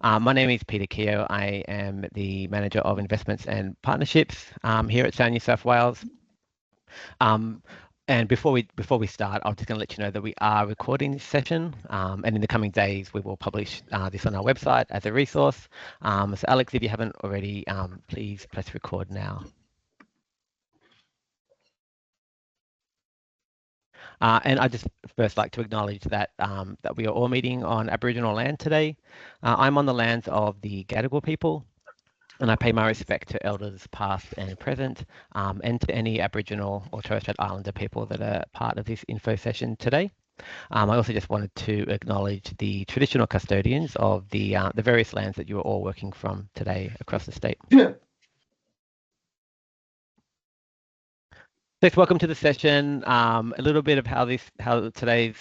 My name is Peter Keogh. I am the Manager of Investments and Partnerships here at Sound New South Wales. And before we start, I'm just going to let you know that we are recording this session, and in the coming days we will publish this on our website as a resource. So Alex, if you haven't already, please press record now. And I just first like to acknowledge that that we are all meeting on Aboriginal land today. I'm on the lands of the Gadigal people, and I pay my respect to elders past and present, and to any Aboriginal or Torres Strait Islander people that are part of this info session today. I also just wanted to acknowledge the traditional custodians of the various lands that you are all working from today across the state. So welcome to the session. A little bit of how today's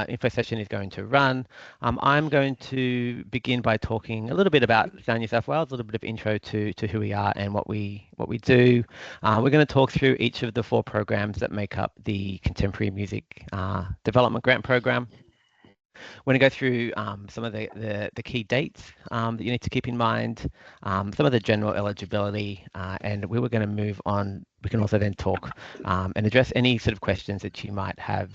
info session is going to run. I'm going to begin by talking a little bit about Sound New South Wales, a little bit of intro to who we are and what we do. We're going to talk through each of the 4 programs that make up the Contemporary Music Development Grant Program. We're going to go through some of the key dates that you need to keep in mind, some of the general eligibility, and we were going to move on. We can also then talk and address any sort of questions that you might have.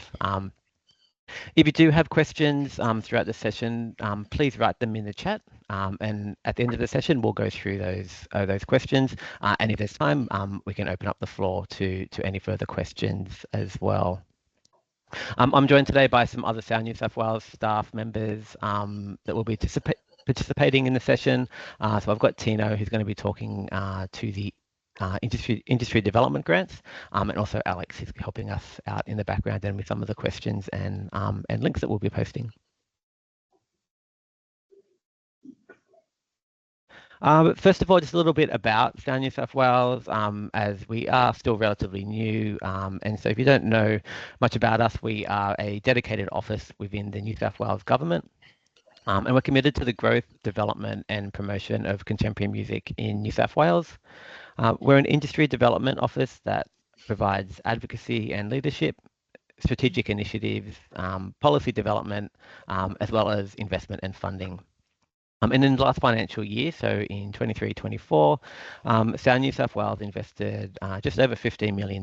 If you do have questions throughout the session, please write them in the chat, and at the end of the session, we'll go through those questions. And if there's time, we can open up the floor to any further questions as well. I'm joined today by some other Sound New South Wales staff members that will be participating in the session. So I've got Tino, who's going to be talking to the industry development grants, and also Alex, who's helping us out in the background and with some of the questions and links that we'll be posting. First of all, just a little bit about Sound New South Wales, as we are still relatively new. And so if you don't know much about us, we are a dedicated office within the New South Wales government. And we're committed to the growth, development and promotion of contemporary music in New South Wales. We're an industry development office that provides advocacy and leadership, strategic initiatives, policy development, as well as investment and funding. And in the last financial year, so in 23-24, Sound New South Wales invested just over $15 million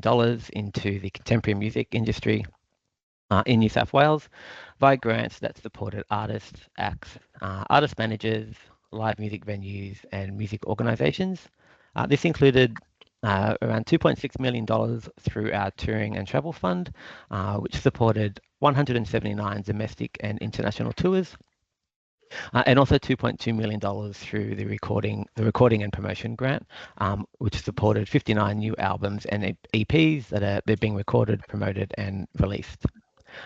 into the contemporary music industry in New South Wales via grants that supported artists, acts, artist managers, live music venues and music organisations. This included around $2.6 million through our touring and travel fund, which supported 179 domestic and international tours. And also $2.2 million through the recording and promotion grant, which supported 59 new albums and EPs that they're being recorded, promoted, and released.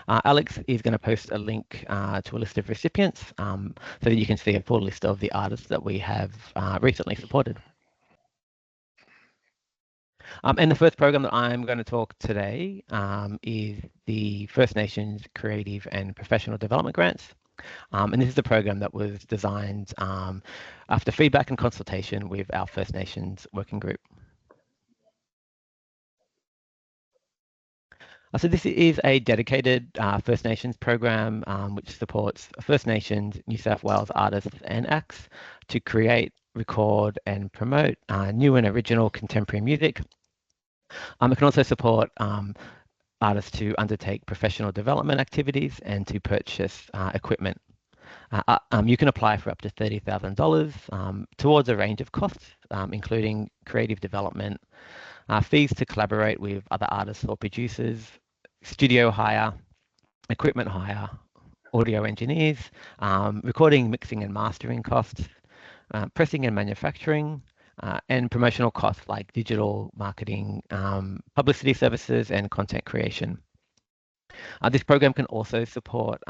Alex is going to post a link to a list of recipients so that you can see a full list of the artists that we have recently supported. And the first program that I'm going to talk today is the First Nations Creative and Professional Development Grants. And this is a program that was designed after feedback and consultation with our First Nations working group. So this is a dedicated First Nations program which supports First Nations New South Wales artists and acts to create, record and promote new and original contemporary music. It can also support artists to undertake professional development activities and to purchase equipment. You can apply for up to $30,000 towards a range of costs, including creative development, fees to collaborate with other artists or producers, studio hire, equipment hire, audio engineers, recording, mixing and mastering costs, pressing and manufacturing, and promotional costs like digital marketing, publicity services and content creation. This program can also support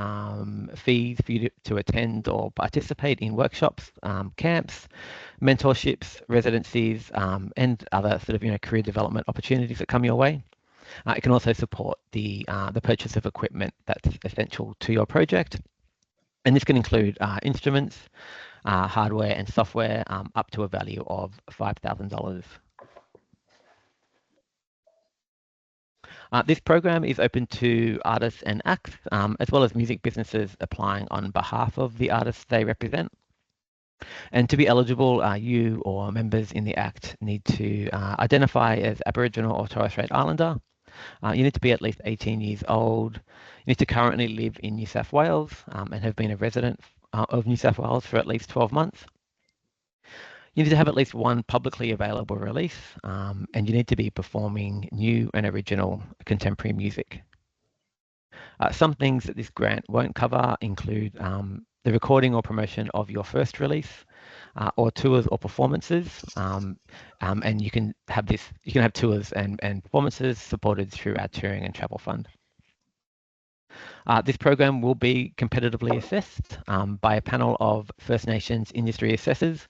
fees for you to attend or participate in workshops, camps, mentorships, residencies, and other sort of career development opportunities that come your way. It can also support the purchase of equipment that's essential to your project, and this can include instruments, hardware and software up to a value of $5,000. This program is open to artists and acts, as well as music businesses applying on behalf of the artists they represent. And to be eligible, you or members in the Act need to identify as Aboriginal or Torres Strait Islander. You need to be at least 18 years old. You need to currently live in New South Wales and have been a resident of New South Wales for at least 12 months. You need to have at least one publicly available release, and you need to be performing new and original contemporary music. Some things that this grant won't cover include the recording or promotion of your first release, or tours or performances, and you can have tours and performances supported through our Touring and Travel Fund. This program will be competitively assessed by a panel of First Nations industry assessors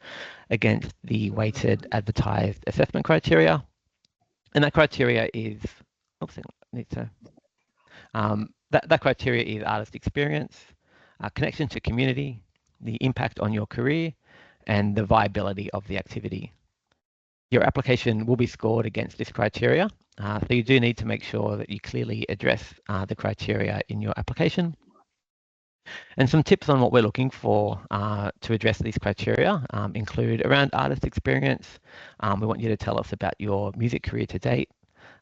against the weighted advertised assessment criteria. And that criteria is, that criteria is artist experience, connection to community, the impact on your career, and the viability of the activity. Your application will be scored against this criteria, so you do need to make sure that you clearly address the criteria in your application. And some tips on what we're looking for to address these criteria include around artist experience. We want you to tell us about your music career to date.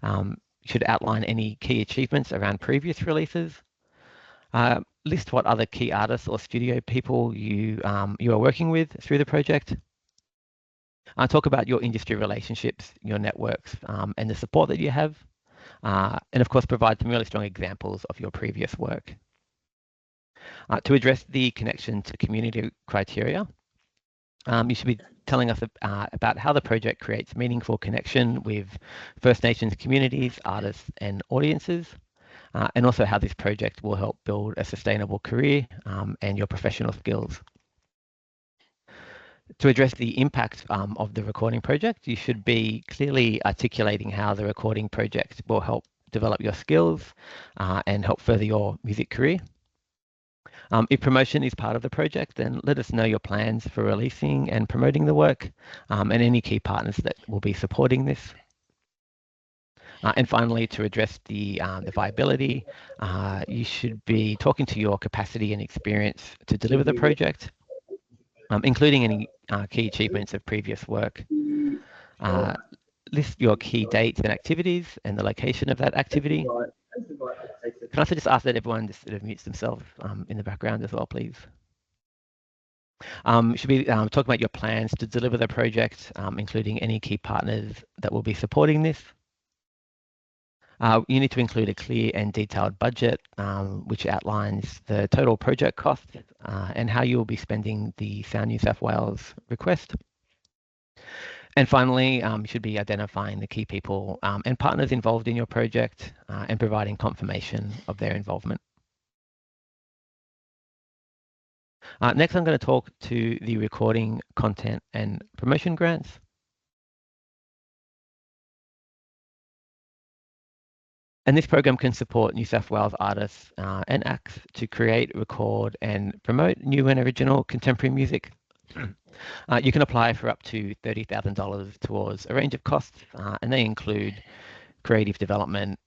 You should outline any key achievements around previous releases. List what other key artists or studio people you are working with through the project. Talk about your industry relationships, your networks, and the support that you have. And of course, provide some really strong examples of your previous work. To address the connection to community criteria, you should be telling us about how the project creates meaningful connection with First Nations communities, artists, and audiences, and also how this project will help build a sustainable career and your professional skills. To address the impact of the recording project, you should be clearly articulating how the recording project will help develop your skills and help further your music career. If promotion is part of the project, then let us know your plans for releasing and promoting the work and any key partners that will be supporting this. And finally, to address the viability, you should be talking to your capacity and experience to deliver the project, including any key achievements of previous work. List your key dates and activities and the location of that activity. Can I also just ask that everyone just sort of mutes themselves in the background as well, please? Should be talking about your plans to deliver the project, including any key partners that will be supporting this. You need to include a clear and detailed budget, which outlines the total project cost and how you will be spending the Sound New South Wales request. And finally, you should be identifying the key people and partners involved in your project and providing confirmation of their involvement. Next, I'm going to talk to the recording, content and promotion grants. And this program can support New South Wales artists and acts to create, record and promote new and original contemporary music. You can apply for up to $30,000 towards a range of costs, and they include creative development,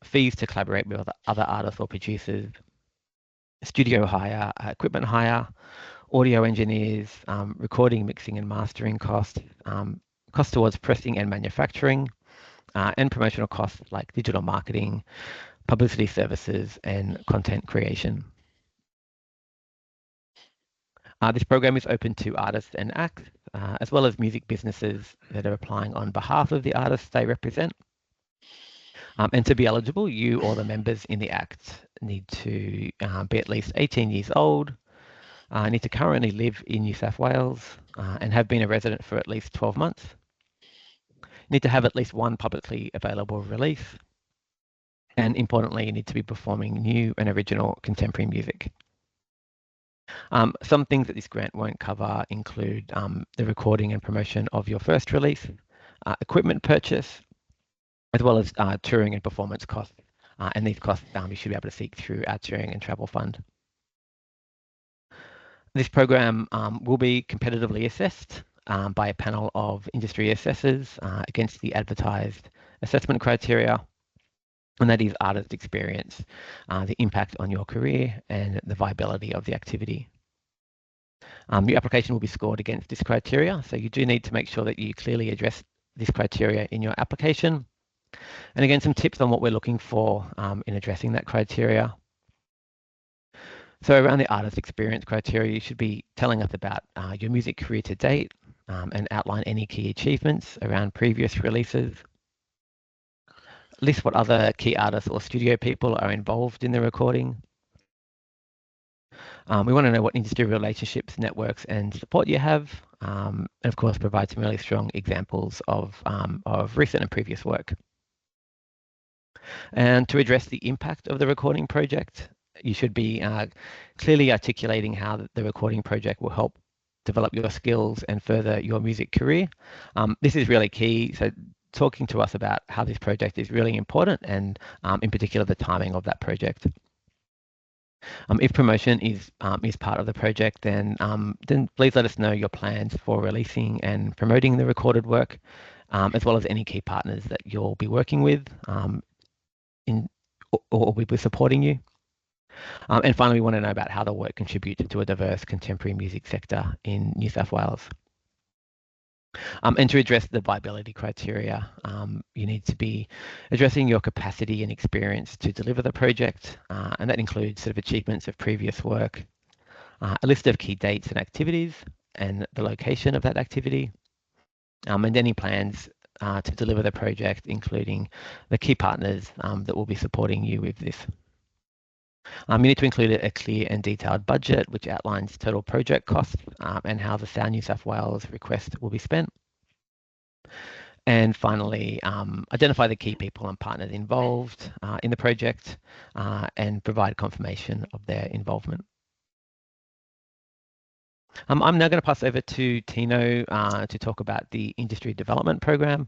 fees to collaborate with other artists or producers, studio hire, equipment hire, audio engineers, recording, mixing and mastering costs, costs towards pressing and manufacturing, and promotional costs like digital marketing, publicity services and content creation. This program is open to artists and acts, as well as music businesses that are applying on behalf of the artists they represent. And to be eligible, you or the members in the Act need to be at least 18 years old, need to currently live in New South Wales and have been a resident for at least 12 months. Need to have at least one publicly available release. And importantly, you need to be performing new and original contemporary music. Some things that this grant won't cover include the recording and promotion of your first release, equipment purchase, as well as touring and performance costs. And these costs you should be able to seek through our Touring and Travel Fund. This program will be competitively assessed by a panel of industry assessors against the advertised assessment criteria, and that is artist experience, the impact on your career and the viability of the activity. Your application will be scored against this criteria, so you do need to make sure that you clearly address this criteria in your application. And again, some tips on what we're looking for in addressing that criteria. So around the artist experience criteria, you should be telling us about your music career to date and outline any key achievements around previous releases. List what other key artists or studio people are involved in the recording. We want to know what industry relationships, networks, and support you have, and of course, provide some really strong examples of recent and previous work. And to address the impact of the recording project, you should be clearly articulating how the recording project will help develop your skills and further your music career. This is really key. So talking to us about how this project is really important, and in particular, the timing of that project. If promotion is part of the project, then please let us know your plans for releasing and promoting the recorded work, as well as any key partners that you'll be working with or will be supporting you. And finally, we want to know about how the work contributes to a diverse contemporary music sector in New South Wales. And to address the viability criteria, you need to be addressing your capacity and experience to deliver the project, and that includes sort of achievements of previous work, a list of key dates and activities, and the location of that activity, and any plans to deliver the project, including the key partners that will be supporting you with this. You need to include a clear and detailed budget, which outlines total project costs and how the Sound New South Wales request will be spent. And finally, identify the key people and partners involved in the project and provide confirmation of their involvement. I'm now going to pass over to Tino to talk about the Industry Development Program,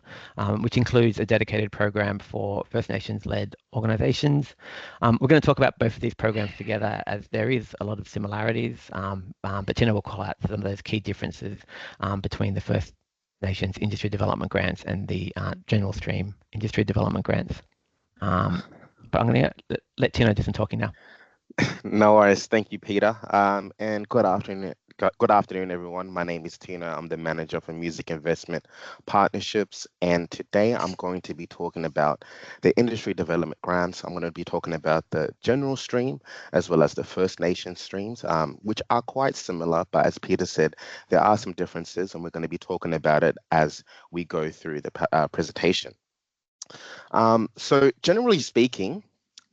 which includes a dedicated program for First Nations-led organisations. We're going to talk about both of these programs together, as there is a lot of similarities, but Tino will call out some of those key differences between the First Nations Industry Development Grants and the General Stream Industry Development Grants. But I'm going to let Tino do some talking now. No worries. Thank you, Peter. And good afternoon. Good afternoon, everyone. My name is Tina. I'm the manager for Music Investment Partnerships. And today I'm going to be talking about the industry development grants. I'm going to be talking about the general stream as well as the First Nation streams, which are quite similar. But as Peter said, there are some differences, and we're going to be talking about it as we go through the presentation. So generally speaking,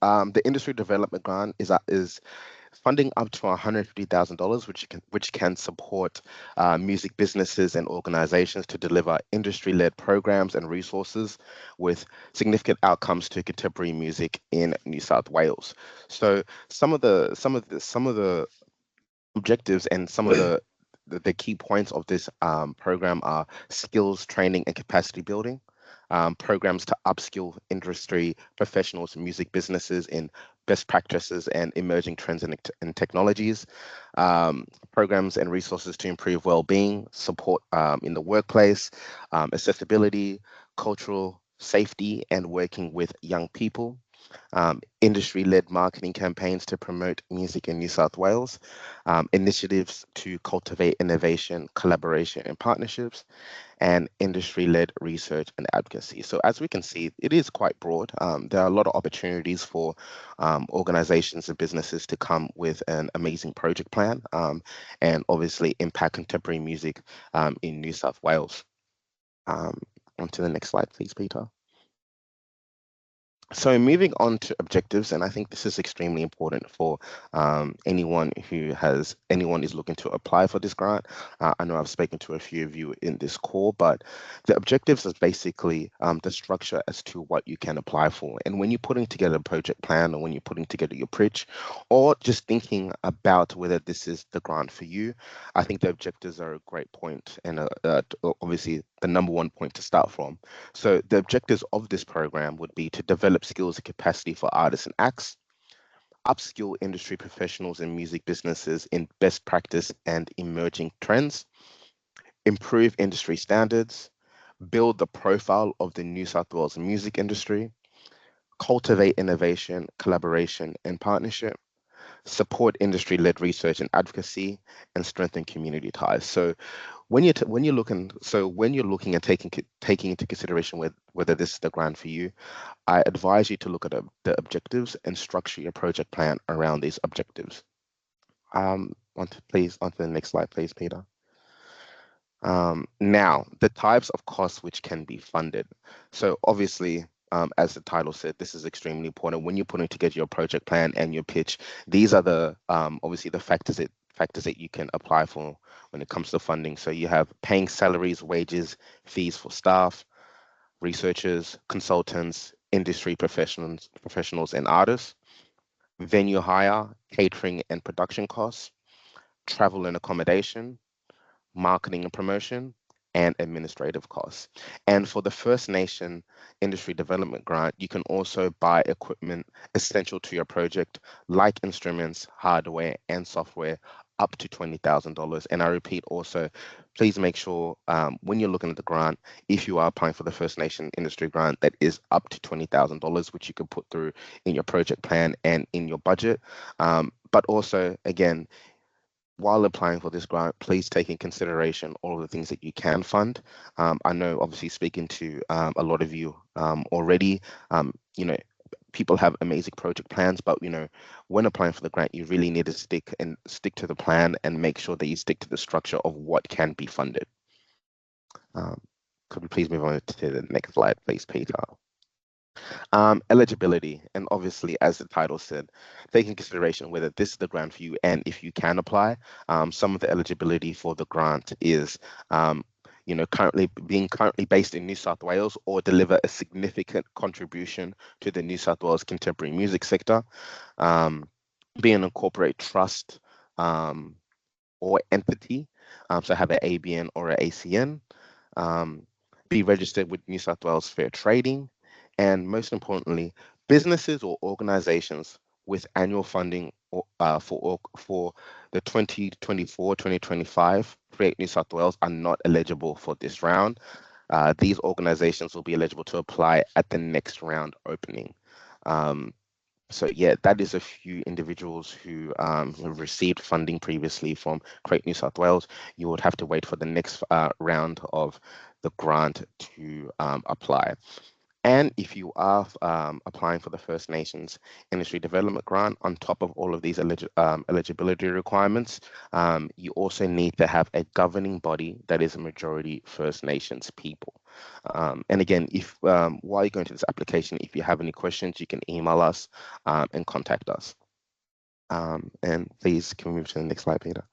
the industry development grant is funding up to $150,000, which can support music businesses and organizations to deliver industry-led programs and resources with significant outcomes to contemporary music in New South Wales. So some of the objectives and some of the key points of this program are skills training and capacity building. Programs to upskill industry professionals and music businesses in best practices and emerging trends and technologies, programs and resources to improve well-being, support in the workplace, accessibility, cultural safety, and working with young people. Industry-led marketing campaigns to promote music in New South Wales, initiatives to cultivate innovation, collaboration, and partnerships, and industry-led research and advocacy. So as we can see, it is quite broad. There are a lot of opportunities for organizations and businesses to come with an amazing project plan and obviously impact contemporary music in New South Wales. On to the next slide, please, Peter. So moving on to objectives, and I think this is extremely important for anyone is looking to apply for this grant. I know I've spoken to a few of you in this call, but the objectives is basically the structure as to what you can apply for. And when you're putting together a project plan, or when you're putting together your pitch, or just thinking about whether this is the grant for you, I think the objectives are a great point, and obviously the number one point to start from. So the objectives of this program would be to develop skills and capacity for artists and acts, upskill industry professionals and music businesses in best practice and emerging trends, improve industry standards, build the profile of the New South Wales music industry, cultivate innovation, collaboration, and partnership, support industry-led research and advocacy, and strengthen community ties. So when you're looking and taking into consideration whether this is the grant for you, I advise you to look at the objectives and structure your project plan around these objectives. Onto the next slide, please, Peter. Now, the types of costs which can be funded. So obviously, as the title said, this is extremely important when you're putting together your project plan and your pitch. These are the obviously the factors that you can apply for when it comes to funding. So you have paying salaries, wages, fees for staff, researchers, consultants, industry professionals and artists, venue hire, catering and production costs, travel and accommodation, marketing and promotion, and administrative costs. And for the First Nation Industry Development Grant, you can also buy equipment essential to your project, like instruments, hardware, and software, up to $20,000. And I repeat also, please make sure when you're looking at the grant, if you are applying for the First Nation Industry Grant, that is up to $20,000, which you can put through in your project plan and in your budget. But also, again, while applying for this grant, please take in consideration all of the things that you can fund. I know, obviously, speaking to a lot of you already, you know, people have amazing project plans, but when applying for the grant, you really need to stick to the plan and make sure that you stick to the structure of what can be funded. Could we please move on to the next slide, please, Peter? Eligibility, and obviously, as the title said, take in consideration whether this is the grant for you and if you can apply. Some of the eligibility for the grant is currently based in New South Wales or deliver a significant contribution to the New South Wales contemporary music sector, be an incorporate trust or entity, so have an ABN or an ACN, be registered with New South Wales Fair Trading, and most importantly, businesses or organizations with annual funding for the 2024-2025 Create New South Wales are not eligible for this round. These organizations will be eligible to apply at the next round opening. So yeah, that is a few individuals who have received funding previously from Create New South Wales. You would have to wait for the next round of the grant to apply. And if you are applying for the First Nations Industry Development Grant, on top of all of these eligibility requirements, you also need to have a governing body that is a majority First Nations people. And again, if while you're going to this application, if you have any questions, you can email us and contact us. And please, can we move to the next slide, Peter?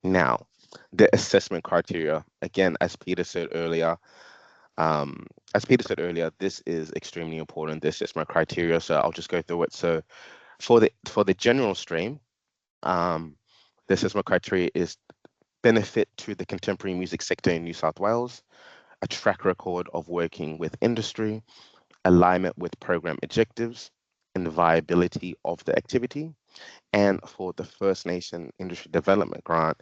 Now, the assessment criteria. Again, as Peter said earlier, this is extremely important. This is my criteria, so I'll just go through it. So for the general stream, the assessment criteria is benefit to the contemporary music sector in New South Wales, a track record of working with industry, alignment with program objectives, and the viability of the activity. And for the First Nation Industry Development Grant,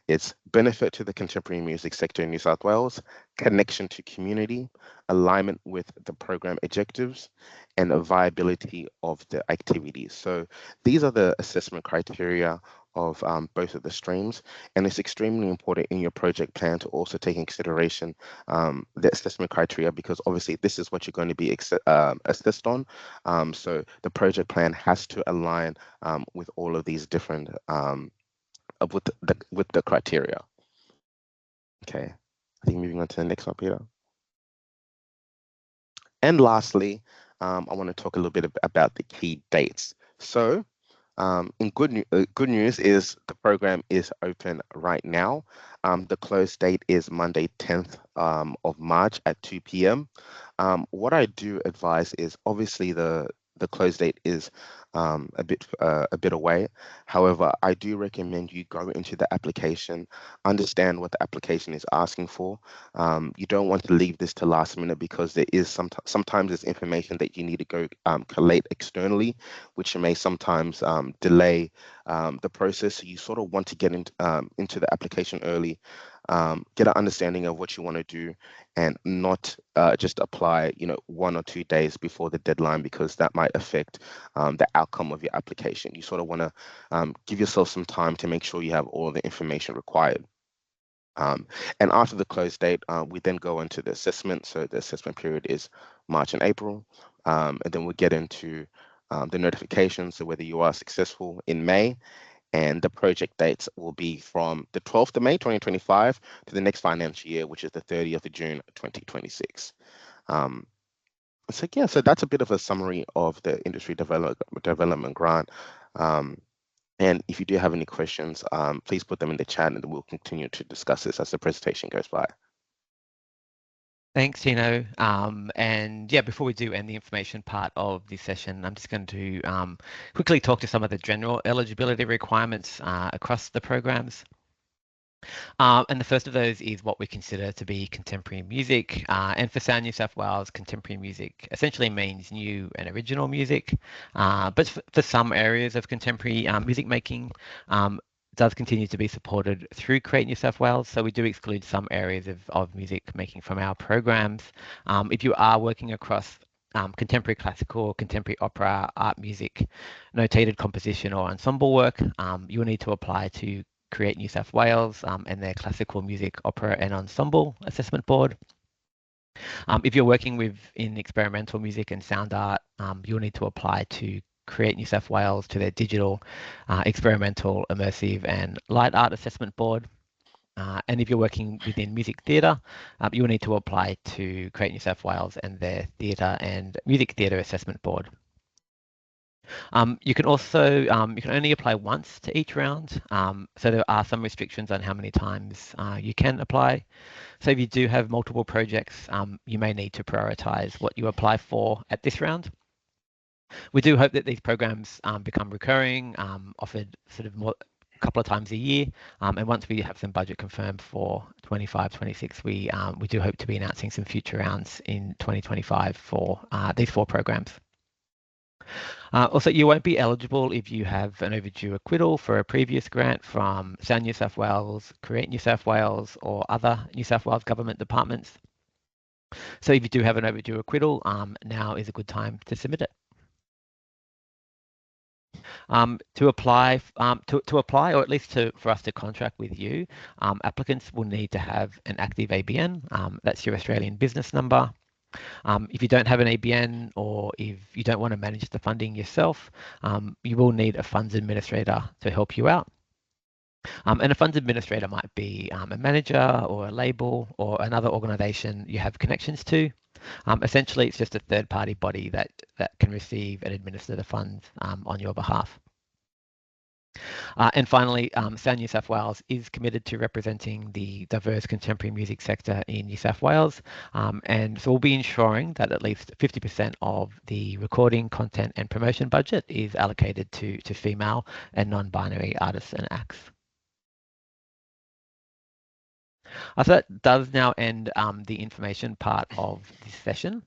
it's benefit to the contemporary music sector in New South Wales, connection to community, alignment with the program objectives, and a viability of the activities. So these are the assessment criteria of both of the streams, and it's extremely important in your project plan to also take in consideration the assessment criteria, because obviously this is what you're going to be assessed on. So the project plan has to align with all of these different with the criteria. Okay, I think moving on to the next one, Peter. And lastly, I want to talk a little bit about the key dates. So good news is the program is open right now. The close date is Monday, 10th of March at 2 p.m. What I do advise is obviously the close date is a bit away. However, I do recommend you go into the application, understand what the application is asking for. You don't want to leave this to last minute, because there is sometimes there's information that you need to go collate externally, which may sometimes delay the process. So you sort of want to get into the application early. get an understanding of what you want to do, and not just apply, 1 or 2 days before the deadline, because that might affect the outcome of your application. You sort of want to give yourself some time to make sure you have all the information required. And after the close date, we then go into the assessment. So the assessment period is March and April. And then we get into the notification. So whether you are successful in May, and the project dates will be from the 12th of May 2025 to the next financial year, which is the 30th of June 2026. So yeah, so that's a bit of a summary of the industry development grant. And if you do have any questions, please put them in the chat, and we'll continue to discuss this as the presentation goes by. Thanks, Tino. And yeah, before we do end the information part of this session, I'm just going to quickly talk to some of the general eligibility requirements across the programs. And the first of those is what we consider to be contemporary music. And for Sound New South Wales, contemporary music essentially means new and original music. But for some areas of contemporary music making, does continue to be supported through Create New South Wales. So we do exclude some areas of music making from our programs. If you are working across contemporary classical, contemporary opera, art music, notated composition or ensemble work, you will need to apply to Create New South Wales and their Classical Music, Opera and Ensemble Assessment Board. If you're working in experimental music and sound art, you'll need to apply to Create New South Wales to their Digital, Experimental, Immersive and Light Art Assessment Board. And if you're working within music theatre, you will need to apply to Create New South Wales and their Theatre and Music Theatre Assessment Board. You can also, you can only apply once to each round. So there are some restrictions on how many times you can apply. So if you do have multiple projects, you may need to prioritise what you apply for at this round. We do hope that these programs become recurring, offered sort of a couple of times a year. And once we have some budget confirmed for 25-26, we do hope to be announcing some future rounds in 2025 for these 4 programs. Also, you won't be eligible if you have an overdue acquittal for a previous grant from Sound New South Wales, Create New South Wales, or other New South Wales government departments. So if you do have an overdue acquittal, now is a good time to submit it. To apply, or at least for us to contract with you, applicants will need to have an active ABN. That's your Australian business number. If you don't have an ABN, or if you don't want to manage the funding yourself, you will need a funds administrator to help you out. And a funds administrator might be a manager or a label or another organisation you have connections to. Essentially, it's just a third-party body that can receive and administer the funds on your behalf. And finally, Sound New South Wales is committed to representing the diverse contemporary music sector in New South Wales. And so we'll be ensuring that at least 50% of the recording, content and promotion budget is allocated to female and non-binary artists and acts. So that does now end the information part of this session.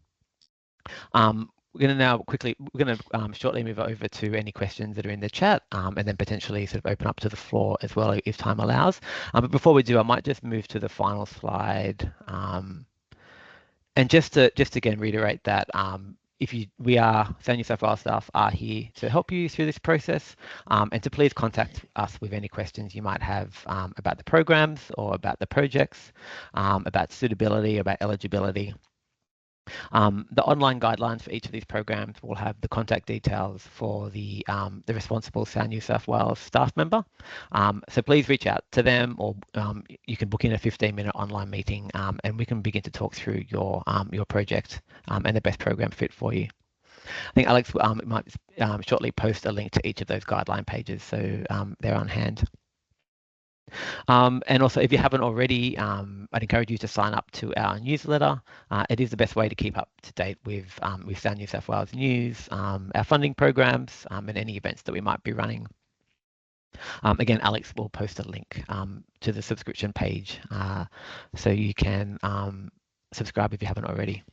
We're going to shortly move over to any questions that are in the chat, and then potentially sort of open up to the floor as well if time allows. But before we do, I might just move to the final slide. And just again reiterate that Sound New South Wales staff are here to help you through this process, and to please contact us with any questions you might have about the programs or about the projects, about suitability, about eligibility. The online guidelines for each of these programs will have the contact details for the responsible Sound New South Wales staff member. So please reach out to them, or you can book in a 15-minute online meeting, and we can begin to talk through your project and the best program fit for you. I think Alex might shortly post a link to each of those guideline pages, so they're on hand. And also, if you haven't already, I'd encourage you to sign up to our newsletter. It is the best way to keep up to date with Sound New South Wales news, our funding programs, and any events that we might be running. Again, Alex will post a link to the subscription page, so you can subscribe if you haven't already.